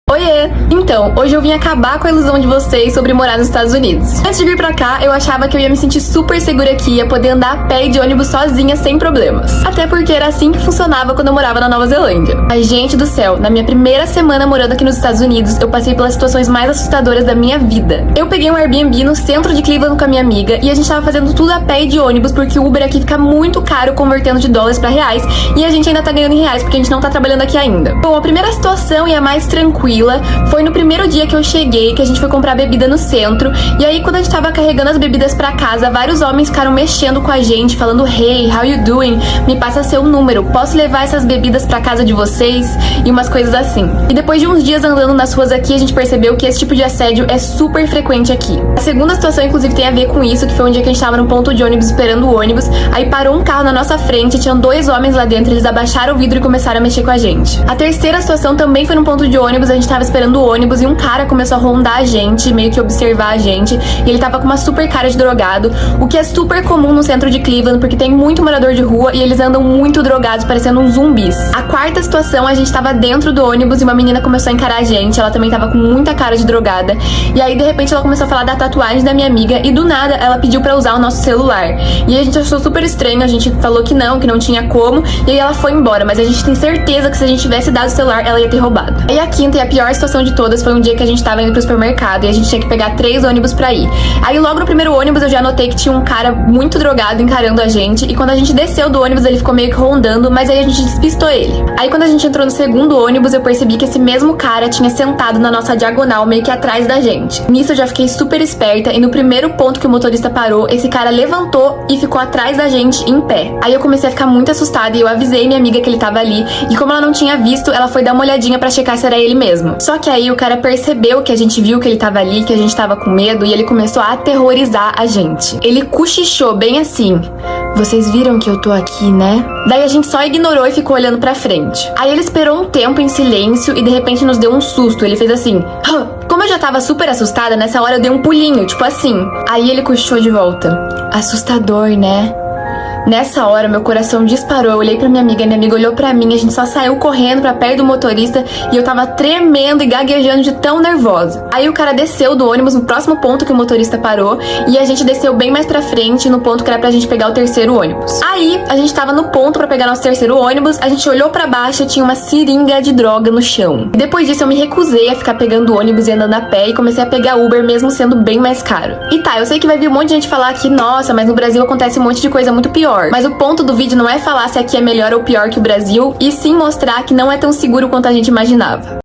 Oiê! Então, hoje eu vim acabar com a ilusão de vocês sobre morar nos Estados Unidos. Antes de vir pra cá, eu achava que eu ia me sentir super segura aqui, ia poder andar a pé e de ônibus sozinha sem problemas. Até porque era assim que funcionava quando eu morava na Nova Zelândia. Mas, gente do céu, na minha primeira semana morando aqui nos Estados Unidos, eu passei pelas situações mais assustadoras da minha vida. Eu peguei um Airbnb no centro de Cleveland com a minha amiga e a gente tava fazendo tudo a pé e de ônibus porque o Uber aqui fica muito caro convertendo de dólares pra reais e a gente ainda tá ganhando em reais porque a gente não tá trabalhando aqui ainda. Bom, a primeira situação e a mais tranquila foi no primeiro dia que eu cheguei, que a gente foi comprar bebida no centro. E aí, quando a gente tava carregando as bebidas pra casa, vários homens ficaram mexendo com a gente, falando: "Hey, how you doing? Me passa seu número, posso levar essas bebidas pra casa de vocês?" E umas coisas assim. E depois de uns dias andando nas ruas aqui, a gente percebeu que esse tipo de assédio é super frequente aqui. A segunda situação, inclusive, tem a ver com isso, que foi um dia que a gente tava no ponto de ônibus esperando o ônibus. Aí parou um carro na nossa frente, tinham dois homens lá dentro, eles abaixaram o vidro e começaram a mexer com a gente. A terceira situação também foi num ponto de ônibus, a gente tava esperando o ônibus e um cara começou a rondar a gente, meio que observar a gente, e ele tava com uma super cara de drogado, o que é super comum no centro de Cleveland, porque tem muito morador de rua e eles andam muito drogados, parecendo uns zumbis. A quarta situação, a gente tava dentro do ônibus e uma menina começou a encarar a gente, ela também tava com muita cara de drogada, e aí de repente ela começou a falar da tatuagem da minha amiga e do nada ela pediu pra usar o nosso celular. E aí a gente achou super estranho, a gente falou que não tinha como, e aí ela foi embora, mas a gente tem certeza que se a gente tivesse dado o celular, ela ia ter roubado. E a quinta e a pior situação de todas foi um dia que a gente tava indo pro supermercado e a gente tinha que pegar 3 ônibus pra ir. Aí logo no primeiro ônibus eu já notei que tinha um cara muito drogado encarando a gente, e quando a gente desceu do ônibus ele ficou meio que rondando, mas aí a gente despistou ele. Aí quando a gente entrou no segundo ônibus eu percebi que esse mesmo cara tinha sentado na nossa diagonal, meio que atrás da gente. Nisso eu já fiquei super esperta e no primeiro ponto que o motorista parou, esse cara levantou e ficou atrás da gente em pé. Aí eu comecei a ficar muito assustada e eu avisei minha amiga que ele tava ali, e como ela não tinha visto, ela foi dar uma olhadinha pra checar se era ele mesmo. Só que aí o cara percebeu que a gente viu que ele tava ali, que a gente tava com medo, e ele começou a aterrorizar a gente. Ele cochichou bem assim: "Vocês viram que eu tô aqui, né?" Daí a gente só ignorou e ficou olhando pra frente. Aí ele esperou um tempo em silêncio e de repente nos deu um susto. Ele fez assim: "Hã?" Como eu já tava super assustada, nessa hora eu dei um pulinho, tipo assim. Aí ele cochichou de volta: "Assustador, né?" Nessa hora, meu coração disparou, eu olhei pra minha amiga olhou pra mim, a gente só saiu correndo pra perto do motorista e eu tava tremendo e gaguejando de tão nervosa. Aí o cara desceu do ônibus no próximo ponto que o motorista parou e a gente desceu bem mais pra frente, no ponto que era pra gente pegar o terceiro ônibus. Aí, a gente tava no ponto pra pegar nosso terceiro ônibus, a gente olhou pra baixo e tinha uma seringa de droga no chão. E depois disso eu me recusei a ficar pegando o ônibus e andando a pé e comecei a pegar Uber mesmo sendo bem mais caro. E tá, eu sei que vai vir um monte de gente falar que, nossa, mas no Brasil acontece um monte de coisa muito pior. Mas o ponto do vídeo não é falar se aqui é melhor ou pior que o Brasil, e sim mostrar que não é tão seguro quanto a gente imaginava.